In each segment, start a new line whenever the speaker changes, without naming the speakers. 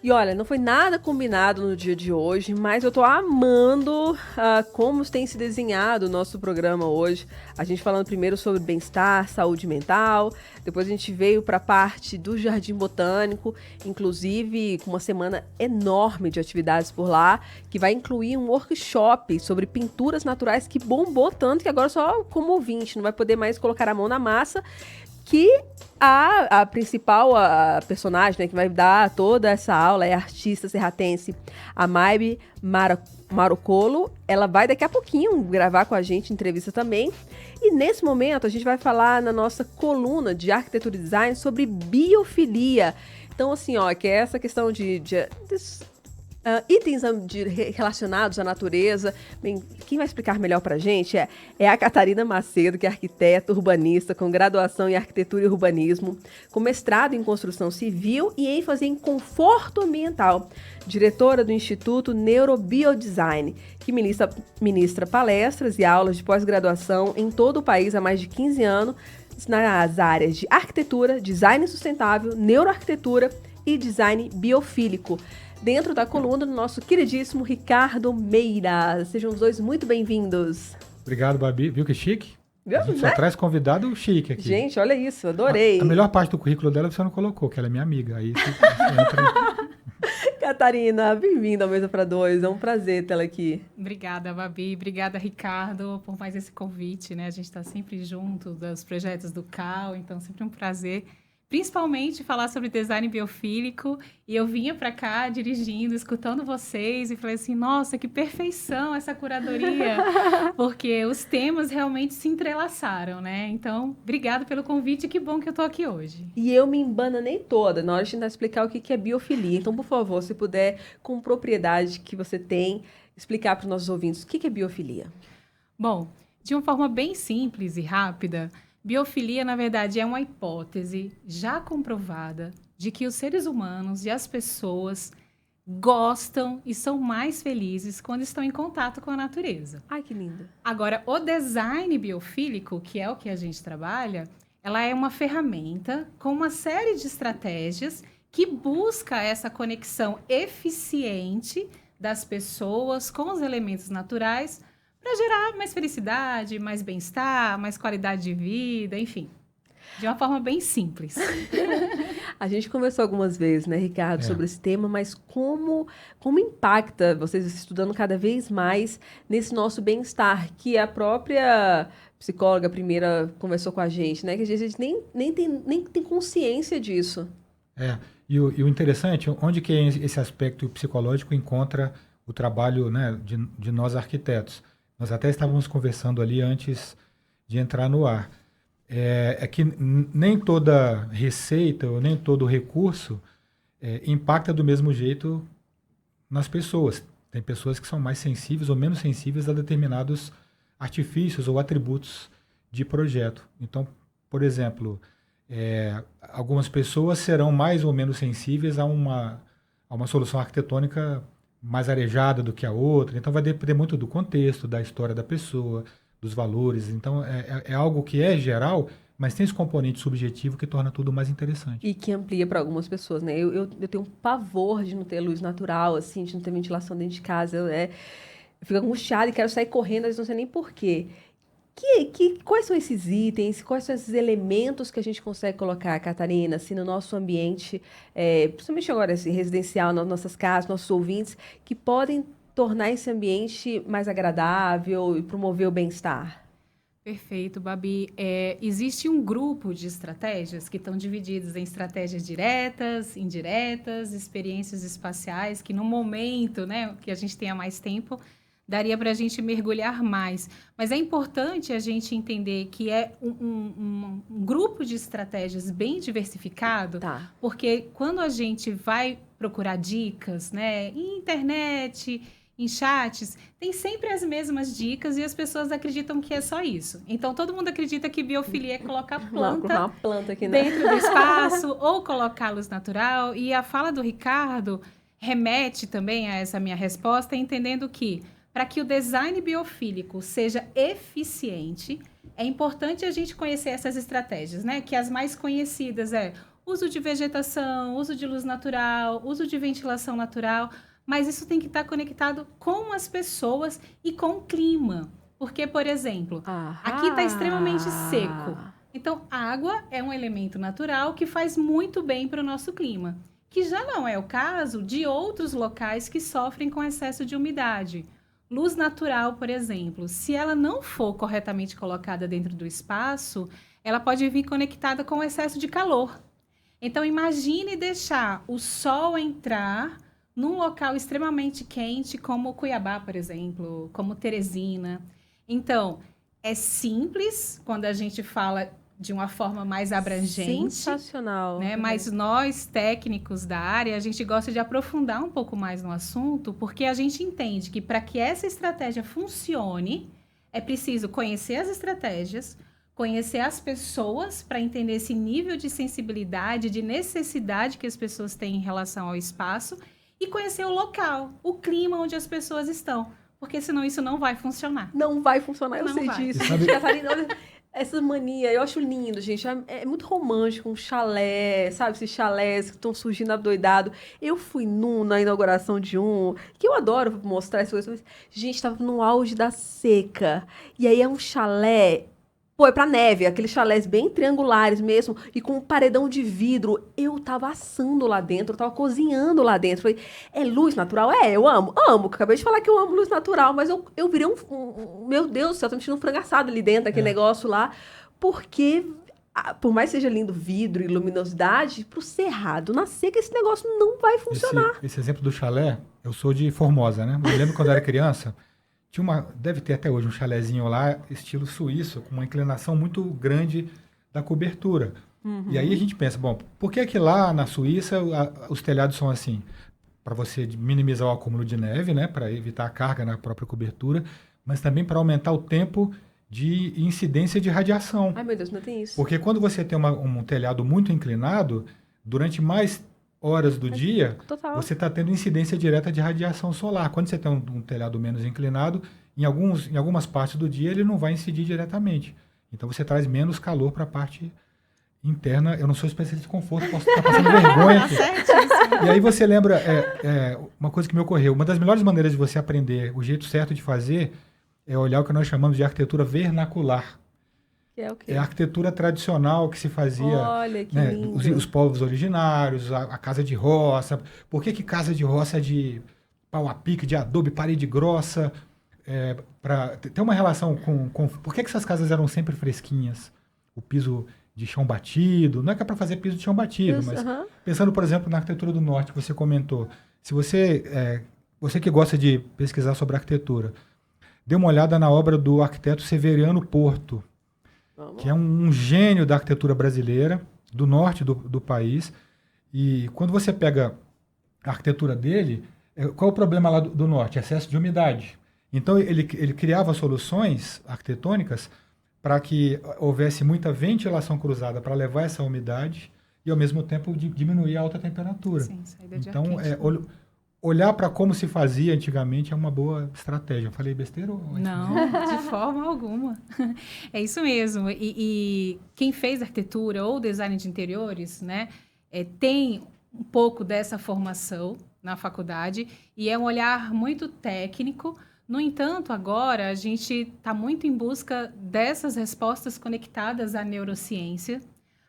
E olha, não foi nada combinado no dia de hoje, mas eu tô amando como tem se desenhado o nosso programa hoje. A gente falando primeiro sobre bem-estar, saúde mental, depois a gente veio para a parte do Jardim Botânico, inclusive com uma semana enorme de atividades por lá, que vai incluir um workshop sobre pinturas naturais que bombou tanto que agora só como ouvinte, não vai poder mais colocar a mão na massa, que a principal a personagem, né, que vai dar toda essa aula é a artista serratense, a Maybe Marocolo. Ela vai daqui a pouquinho gravar com a gente entrevista também. E nesse momento a gente vai falar na nossa coluna de arquitetura e design sobre biofilia. Então, assim, ó, que é essa questão de itens relacionados à natureza. Bem, quem vai explicar melhor pra gente é a Catarina Macedo, que é arquiteta urbanista com graduação em arquitetura e urbanismo, com mestrado em construção civil e ênfase em conforto ambiental, diretora do Instituto Neurobiodesign, que ministra palestras e aulas de pós-graduação em todo o país há mais de 15 anos nas áreas de arquitetura, design sustentável, neuroarquitetura e design biofílico, dentro da coluna do nosso queridíssimo Ricardo Meira. Sejam os dois muito bem-vindos.
Obrigado, Babi. Viu que chique?
Viu,
A gente
né?
só traz convidado chique aqui.
Gente, olha isso, adorei.
A melhor parte do currículo dela você não colocou, que ela é minha amiga. Aí você entra...
Catarina, bem-vinda ao Mesa para Dois. É um prazer tê-la aqui.
Obrigada, Babi. Obrigada, Ricardo, por mais esse convite, né? A gente está sempre junto dos projetos do CAU, então sempre um prazer. Principalmente falar sobre design biofílico, e eu vinha para cá dirigindo, escutando vocês e falei assim, nossa, que perfeição essa curadoria, porque os temas realmente se entrelaçaram, né? Então, obrigado pelo convite, que bom que eu tô aqui hoje.
E eu me embananei toda na hora de tentar explicar o que é biofilia. Então, por favor, se puder, com propriedade que você tem, explicar para os nossos ouvintes o que é biofilia.
Bom, de uma forma bem simples e rápida, biofilia, na verdade, é uma hipótese já comprovada de que os seres humanos e as pessoas gostam e são mais felizes quando estão em contato com a natureza.
Ai, que lindo.
Agora, o design biofílico, que é o que a gente trabalha, ela é uma ferramenta com uma série de estratégias que busca essa conexão eficiente das pessoas com os elementos naturais para gerar mais felicidade, mais bem-estar, mais qualidade de vida, enfim. De uma forma bem simples.
A gente conversou algumas vezes, né, Ricardo, sobre esse tema, mas como impacta vocês estudando cada vez mais nesse nosso bem-estar, que a própria psicóloga primeira conversou com a gente, né, que a gente nem tem consciência disso.
E o interessante, onde que esse aspecto psicológico encontra o trabalho, né, de nós arquitetos? Nós até estávamos conversando ali antes de entrar no ar. É que nem toda receita ou nem todo recurso impacta do mesmo jeito nas pessoas. Tem pessoas que são mais sensíveis ou menos sensíveis a determinados artifícios ou atributos de projeto. Então, por exemplo, algumas pessoas serão mais ou menos sensíveis a uma solução arquitetônica mais arejada do que a outra, então vai depender muito do contexto, da história da pessoa, dos valores. Então é algo que é geral, mas tem esse componente subjetivo que torna tudo mais interessante.
E que amplia para algumas pessoas, né? Eu tenho um pavor de não ter luz natural, assim, de não ter ventilação dentro de casa. Eu fico angustiada e quero sair correndo, mas não sei nem por quê. Quais são esses itens, quais são esses elementos que a gente consegue colocar, Catarina, assim, no nosso ambiente, principalmente agora, assim, residencial, nas nossas casas, nossos ouvintes, que podem tornar esse ambiente mais agradável e promover o bem-estar?
Perfeito, Babi. Existe um grupo de estratégias que estão divididas em estratégias diretas, indiretas, experiências espaciais, que no momento, né, que a gente tenha mais tempo, daria para a gente mergulhar mais. Mas é importante a gente entender que é um grupo de estratégias bem diversificado, porque quando a gente vai procurar dicas, né, em internet, em chats, tem sempre as mesmas dicas e as pessoas acreditam que é só isso. Então, todo mundo acredita que biofilia é colocar
uma planta aqui, né?
dentro do espaço ou colocar luz natural. E a fala do Ricardo remete também a essa minha resposta, entendendo que para que o design biofílico seja eficiente, é importante a gente conhecer essas estratégias, né? Que as mais conhecidas uso de vegetação, uso de luz natural, uso de ventilação natural, mas isso tem que estar conectado com as pessoas e com o clima. Porque, por exemplo, aqui está extremamente seco. Então, a água é um elemento natural que faz muito bem para o nosso clima, que já não é o caso de outros locais que sofrem com excesso de umidade. Luz natural, por exemplo, se ela não for corretamente colocada dentro do espaço, ela pode vir conectada com excesso de calor. Então, imagine deixar o sol entrar num local extremamente quente, como Cuiabá, por exemplo, como Teresina. Então, é simples quando a gente fala de uma forma mais abrangente.
Sensacional.
Né? Mas nós, técnicos da área, a gente gosta de aprofundar um pouco mais no assunto, porque a gente entende que para que essa estratégia funcione, é preciso conhecer as estratégias, conhecer as pessoas para entender esse nível de sensibilidade, de necessidade que as pessoas têm em relação ao espaço e conhecer o local, o clima onde as pessoas estão, porque senão isso não vai funcionar.
Não vai funcionar, eu
Não
sei
vai.
disso.
Sabe-
Catarina, olha, essa mania, eu acho lindo, gente. É muito romântico, um chalé, sabe? Esses chalés que estão surgindo adoidado. Eu fui na inauguração de um, que eu adoro mostrar essas coisas. Mas, gente, tava no auge da seca. E aí é um chalé. Pô, é pra neve, aqueles chalés bem triangulares mesmo, e com um paredão de vidro. Eu tava assando lá dentro, eu tava cozinhando lá dentro. Falei, é luz natural? É, eu amo. Amo. Acabei de falar que eu amo luz natural, mas eu virei meu Deus do céu, tô me sentindo um frango assado ali dentro, daquele negócio lá. Porque, por mais que seja lindo vidro e luminosidade, pro cerrado, na seca, esse negócio não vai funcionar.
Esse exemplo do chalé, eu sou de Formosa, né? Eu lembro quando eu era criança, deve ter até hoje um chalézinho lá, estilo suíço, com uma inclinação muito grande da cobertura. E aí a gente pensa, bom, por que que lá na Suíça os telhados são assim? Para você minimizar o acúmulo de neve, né? Para evitar a carga na própria cobertura, mas também para aumentar o tempo de incidência de radiação.
Ai, meu Deus, não tem isso.
Porque quando você tem um telhado muito inclinado, durante mais horas do dia,
Total.
você está tendo incidência direta de radiação solar. Quando você tem um telhado menos inclinado, em algumas partes do dia ele não vai incidir diretamente. Então você traz menos calor para a parte interna. Eu não sou especialista em conforto, posso estar passando vergonha aqui. E aí você lembra, uma coisa que me ocorreu, uma das melhores maneiras de você aprender o jeito certo de fazer é olhar o que nós chamamos de arquitetura vernacular.
Que é o quê?
É a arquitetura tradicional que se fazia,
Olha, que
né,
lindo.
os povos originários, a casa de roça. Por que casa de roça é de pau a pique, de adobe, parede grossa? Tem uma relação com... Por que essas casas eram sempre fresquinhas? O piso de chão batido, não é que é para fazer piso de chão batido, mas pensando, por exemplo, na arquitetura do norte que você comentou, se você que gosta de pesquisar sobre arquitetura, dê uma olhada na obra do arquiteto Severiano Porto, que é um gênio da arquitetura brasileira, do norte do país. E quando você pega a arquitetura dele, qual é o problema lá do norte? Excesso de umidade. Então, ele criava soluções arquitetônicas para que houvesse muita ventilação cruzada para levar essa umidade e, ao mesmo tempo, diminuir a alta temperatura.
Sim, saída de ar
Então,
quente.
olhar para como se fazia antigamente é uma boa estratégia. Eu falei besteira ou é isso
Não,
mesmo?
de forma alguma. É isso mesmo. E quem fez arquitetura ou design de interiores, né, tem um pouco dessa formação na faculdade e é um olhar muito técnico. No entanto, agora a gente está muito em busca dessas respostas conectadas à neurociência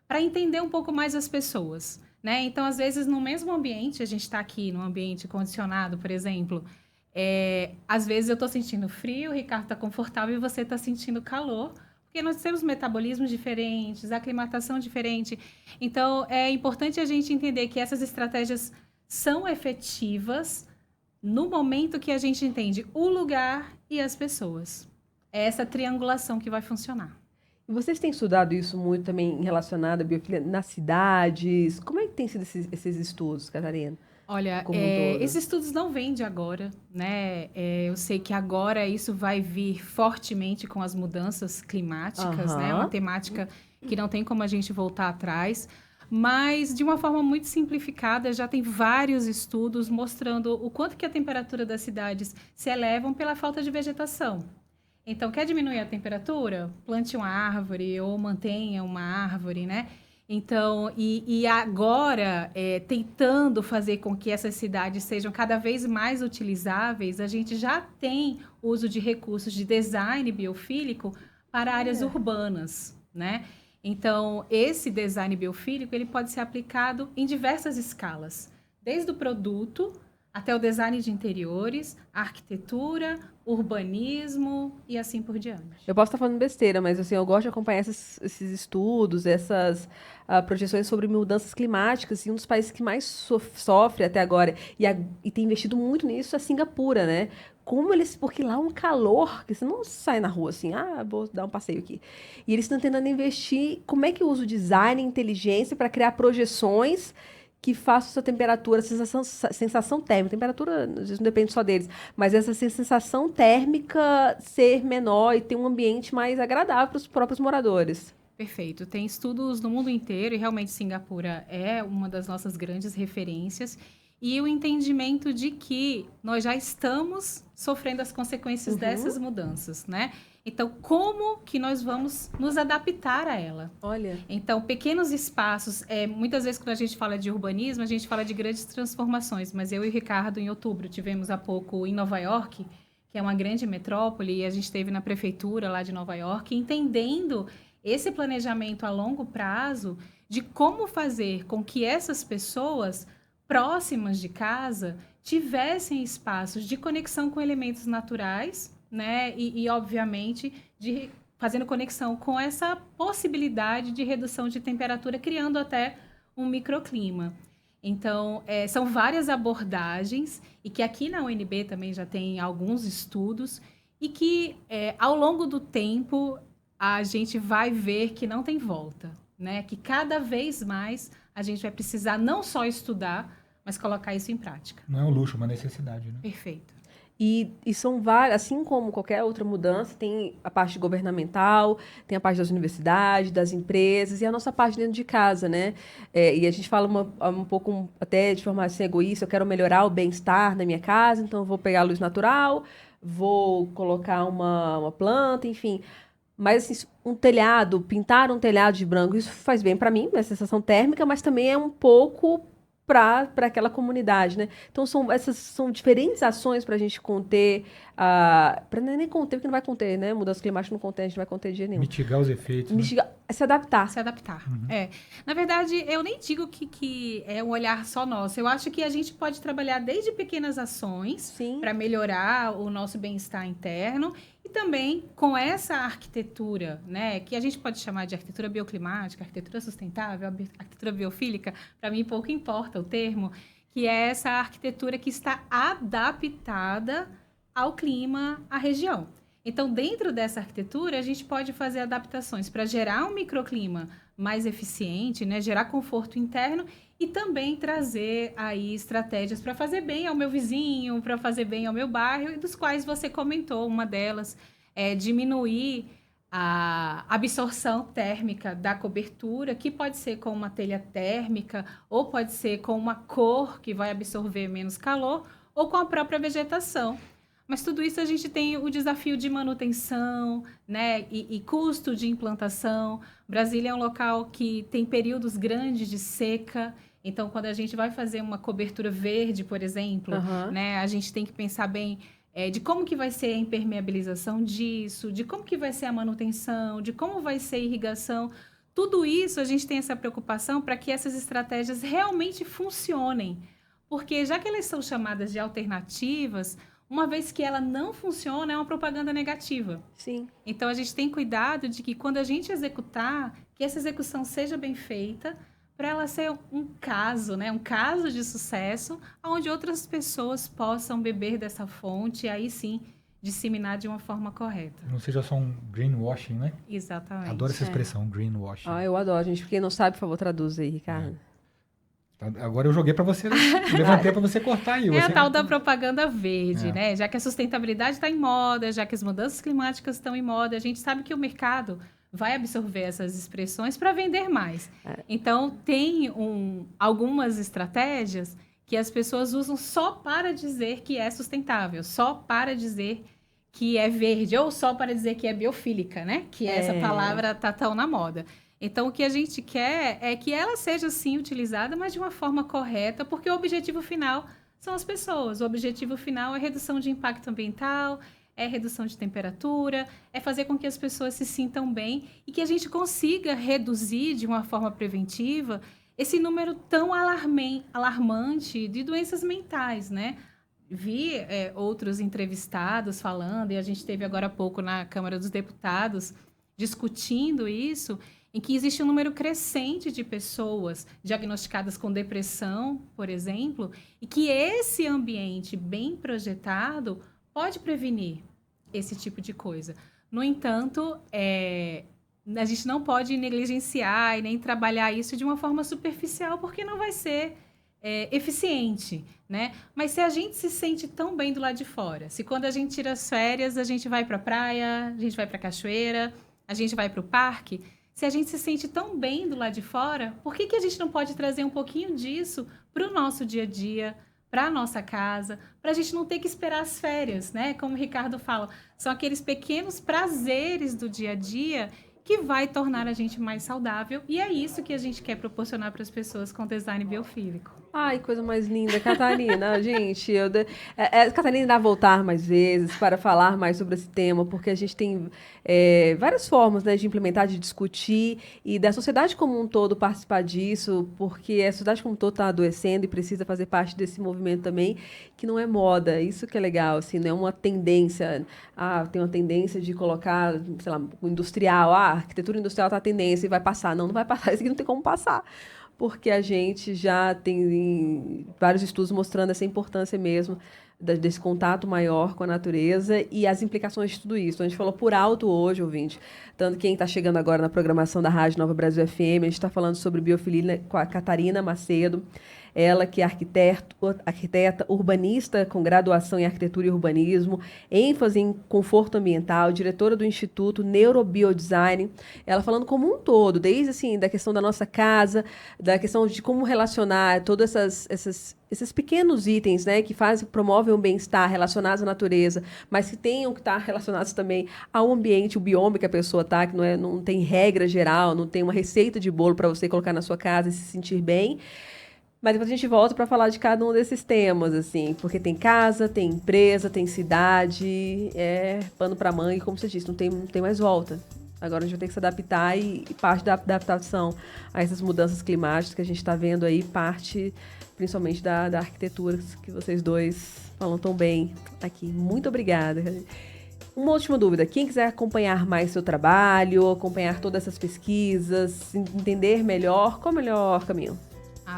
para entender um pouco mais as pessoas. Né? Então, às vezes, no mesmo ambiente, a gente está aqui num ambiente condicionado, por exemplo, às vezes eu estou sentindo frio, o Ricardo está confortável e você está sentindo calor, porque nós temos metabolismos diferentes, aclimatação diferente. Então, é importante a gente entender que essas estratégias são efetivas no momento que a gente entende o lugar e as pessoas. É essa triangulação que vai funcionar.
E vocês têm estudado isso muito também relacionado à biofilia nas cidades? Como é que tem sido esses estudos, Catarina?
Olha,
Como um todo?
esses estudos não vêm de agora, né? Eu sei que agora isso vai vir fortemente com as mudanças climáticas, né? Uma temática que não tem como a gente voltar atrás, mas de uma forma muito simplificada, já tem vários estudos mostrando o quanto que a temperatura das cidades se elevam pela falta de vegetação. Então, quer diminuir a temperatura? Plante uma árvore ou mantenha uma árvore, né? Então, e agora, tentando fazer com que essas cidades sejam cada vez mais utilizáveis, a gente já tem uso de recursos de design biofílico para áreas urbanas, né? Então, esse design biofílico, ele pode ser aplicado em diversas escalas, desde o produto até o design de interiores, arquitetura, urbanismo e assim por diante.
Eu posso estar falando besteira, mas assim, eu gosto de acompanhar esses estudos, essas projeções sobre mudanças climáticas, e um dos países que mais sofre até agora, e tem investido muito nisso, é Singapura, né? Porque lá é um calor, que você não sai na rua assim, vou dar um passeio aqui. E eles estão tentando investir, como é que usa o design e inteligência para criar projeções que façam sua temperatura, sensação térmica. Temperatura, às vezes, não depende só deles, mas essa sensação térmica ser menor e ter um ambiente mais agradável para os próprios moradores.
Perfeito. Tem estudos no mundo inteiro e realmente Singapura é uma das nossas grandes referências. E o entendimento de que nós já estamos sofrendo as consequências dessas mudanças, né? Então, como que nós vamos nos adaptar a ela?
Olha.
Então, pequenos espaços, muitas vezes quando a gente fala de urbanismo, a gente fala de grandes transformações, mas eu e o Ricardo, em outubro, tivemos há pouco em Nova York, que é uma grande metrópole, e a gente esteve na prefeitura lá de Nova York, entendendo esse planejamento a longo prazo de como fazer com que essas pessoas próximas de casa tivessem espaços de conexão com elementos naturais, né? E obviamente, fazendo conexão com essa possibilidade de redução de temperatura, criando até um microclima. Então, são várias abordagens, e que aqui na UNB também já tem alguns estudos, e que, ao longo do tempo, a gente vai ver que não tem volta, né? Que cada vez mais a gente vai precisar não só estudar, mas colocar isso em prática.
Não é um luxo, é uma necessidade, né?
Perfeito.
E são várias, assim como qualquer outra mudança, tem a parte governamental, tem a parte das universidades, das empresas, e a nossa parte dentro de casa, né? E a gente fala um pouco, até de forma assim, egoísta, eu quero melhorar o bem-estar na minha casa, então eu vou pegar a luz natural, vou colocar uma planta, enfim. Mas assim, pintar um telhado de branco, isso faz bem para mim, minha sensação térmica, mas também é um pouco para aquela comunidade, né? Então, essas são diferentes ações para a gente conter, para nem conter, porque não vai conter, né? Mudança climática não contém, a gente não vai conter de jeito nenhum.
Mitigar os efeitos.
Se adaptar.
Se adaptar. Na verdade, eu nem digo que é um olhar só nosso. Eu acho que a gente pode trabalhar desde pequenas ações para melhorar o nosso bem-estar interno, e também com essa arquitetura, né, que a gente pode chamar de arquitetura bioclimática, arquitetura sustentável, arquitetura biofílica, para mim pouco importa o termo, que é essa arquitetura que está adaptada ao clima, à região. Então, dentro dessa arquitetura, a gente pode fazer adaptações para gerar um microclima mais eficiente, né, gerar conforto interno, e também trazer aí estratégias para fazer bem ao meu vizinho, para fazer bem ao meu bairro, e dos quais você comentou. Uma delas é diminuir a absorção térmica da cobertura, que pode ser com uma telha térmica, ou pode ser com uma cor que vai absorver menos calor, ou com a própria vegetação. Mas tudo isso a gente tem o desafio de manutenção, né, e custo de implantação. Brasília é um local que tem períodos grandes de seca. Então, quando a gente vai fazer uma cobertura verde, por exemplo, né, a gente tem que pensar bem de como que vai ser a impermeabilização disso, de como que vai ser a manutenção, de como vai ser a irrigação. Tudo isso a gente tem essa preocupação para que essas estratégias realmente funcionem. Porque já que elas são chamadas de alternativas, uma vez que ela não funciona, é uma propaganda negativa.
Sim.
Então, a gente tem cuidado de que quando a gente executar, que essa execução seja bem feita, para ela ser um caso, né? Um caso de sucesso, onde outras pessoas possam beber dessa fonte e aí sim disseminar de uma forma correta.
Não seja só um greenwashing, né?
Exatamente.
Adoro essa expressão, greenwashing.
Eu adoro, gente. Quem não sabe, por favor, traduz aí, Ricardo.
Agora eu joguei para você, levantei para você cortar aí.
É a tal da propaganda verde, né? Já que a sustentabilidade está em moda, já que as mudanças climáticas estão em moda, a gente sabe que o mercado vai absorver essas expressões para vender mais. Então, tem algumas estratégias que as pessoas usam só para dizer que é sustentável, só para dizer que é verde, ou só para dizer que é biofílica, né? Que essa palavra está tão na moda. Então, o que a gente quer é que ela seja, sim, utilizada, mas de uma forma correta, porque o objetivo final são as pessoas. O objetivo final é redução de impacto ambiental, é redução de temperatura, é fazer com que as pessoas se sintam bem e que a gente consiga reduzir de uma forma preventiva esse número tão alarmante de doenças mentais, né? Vi outros entrevistados falando, e a gente teve agora há pouco na Câmara dos Deputados discutindo isso, em que existe um número crescente de pessoas diagnosticadas com depressão, por exemplo, e que esse ambiente bem projetado pode prevenir esse tipo de coisa. No entanto, a gente não pode negligenciar e nem trabalhar isso de uma forma superficial, porque não vai ser eficiente, né? Mas se a gente se sente tão bem do lado de fora, se quando a gente tira as férias, a gente vai para a praia, a gente vai para a cachoeira, a gente vai para o parque, se a gente se sente tão bem do lado de fora, por que a gente não pode trazer um pouquinho disso para o nosso dia a dia, para a nossa casa, para a gente não ter que esperar as férias, né? Como o Ricardo fala, são aqueles pequenos prazeres do dia a dia que vai tornar a gente mais saudável, e é isso que a gente quer proporcionar para as pessoas com design biofílico.
Ai, coisa mais linda, Catarina. Gente, Catarina irá voltar mais vezes para falar mais sobre esse tema, porque a gente tem várias formas, né, de implementar, de discutir, e da sociedade como um todo participar disso, porque a sociedade como um todo está adoecendo e precisa fazer parte desse movimento também, que não é moda. Isso que é legal, assim, não é uma tendência. Tem uma tendência de colocar, sei lá, o industrial. A arquitetura industrial está a tendência e vai passar. Não vai passar. Isso aqui não tem como passar. Porque a gente já tem vários estudos mostrando essa importância mesmo desse contato maior com a natureza e as implicações de tudo isso. A gente falou por alto hoje, ouvinte, tanto quem está chegando agora na programação da Rádio Nova Brasil FM, a gente está falando sobre biofilia com a Catarina Macedo, ela que é arquiteta, urbanista com graduação em arquitetura e urbanismo, ênfase em conforto ambiental, diretora do Instituto Neurobiodesign. Ela falando como um todo, desde assim, da questão da nossa casa, da questão de como relacionar todos esses pequenos itens, né, que promovem o bem-estar relacionados à natureza, mas que tenham que estar relacionados também ao ambiente, o bioma que a pessoa está, que não tem regra geral, não tem uma receita de bolo para você colocar na sua casa e se sentir bem. Mas depois a gente volta para falar de cada um desses temas, assim, porque tem casa, tem empresa, tem cidade, pano para manga, e como você disse, não tem mais volta. Agora a gente vai ter que se adaptar e parte da adaptação a essas mudanças climáticas que a gente está vendo aí, parte principalmente da arquitetura, que vocês dois falam tão bem aqui. Muito obrigada. Uma última dúvida, quem quiser acompanhar mais seu trabalho, acompanhar todas essas pesquisas, entender melhor, qual é o melhor caminho?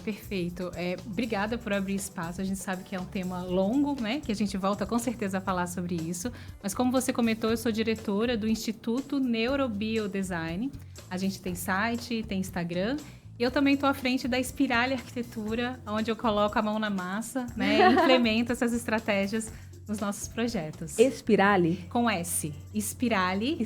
Perfeito. Obrigada por abrir espaço. A gente sabe que é um tema longo, né? Que a gente volta com certeza a falar sobre isso. Mas como você comentou, eu sou diretora do Instituto Neurobiodesign. A gente tem site, tem Instagram. E eu também estou à frente da Spirale Arquitetura, onde eu coloco a mão na massa, né? E implemento essas estratégias nos nossos projetos.
Spirale?
Com S. Spirale.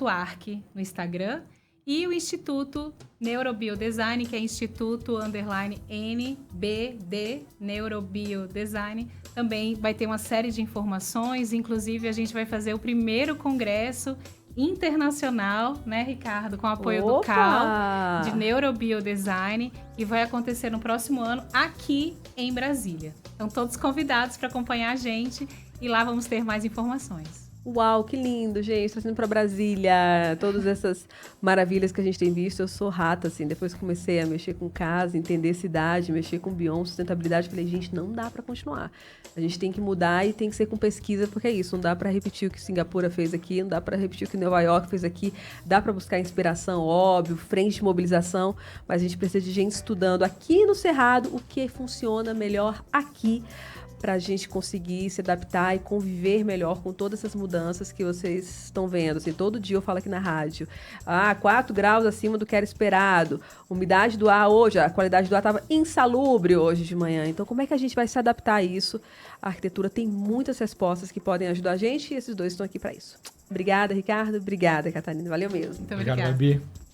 .arc no Instagram. E o Instituto Neurobiodesign, que é Instituto_NBD Neurobiodesign, também vai ter uma série de informações. Inclusive, a gente vai fazer o primeiro congresso internacional, né, Ricardo, com o apoio do CAL, de Neurobiodesign, e vai acontecer no próximo ano aqui em Brasília. Então, todos convidados para acompanhar a gente, e lá vamos ter mais informações.
Uau, que lindo, gente. Tô indo para Brasília. Todas essas maravilhas que a gente tem visto. Eu sou rata, assim. Depois que comecei a mexer com casa, entender cidade, mexer com bioma, sustentabilidade, falei, gente, não dá para continuar. A gente tem que mudar e tem que ser com pesquisa, porque é isso. Não dá para repetir o que Singapura fez aqui, não dá para repetir o que Nova York fez aqui. Dá para buscar inspiração, óbvio, frente de mobilização, mas a gente precisa de gente estudando aqui no Cerrado o que funciona melhor aqui, para a gente conseguir se adaptar e conviver melhor com todas essas mudanças que vocês estão vendo. Assim, todo dia eu falo aqui na rádio, 4 graus acima do que era esperado, umidade do ar hoje, a qualidade do ar estava insalubre hoje de manhã. Então, como é que a gente vai se adaptar a isso? A arquitetura tem muitas respostas que podem ajudar a gente, e esses dois estão aqui para isso. Obrigada, Ricardo. Obrigada, Catarina. Valeu mesmo.
Muito obrigada.
Obrigado, Gabi.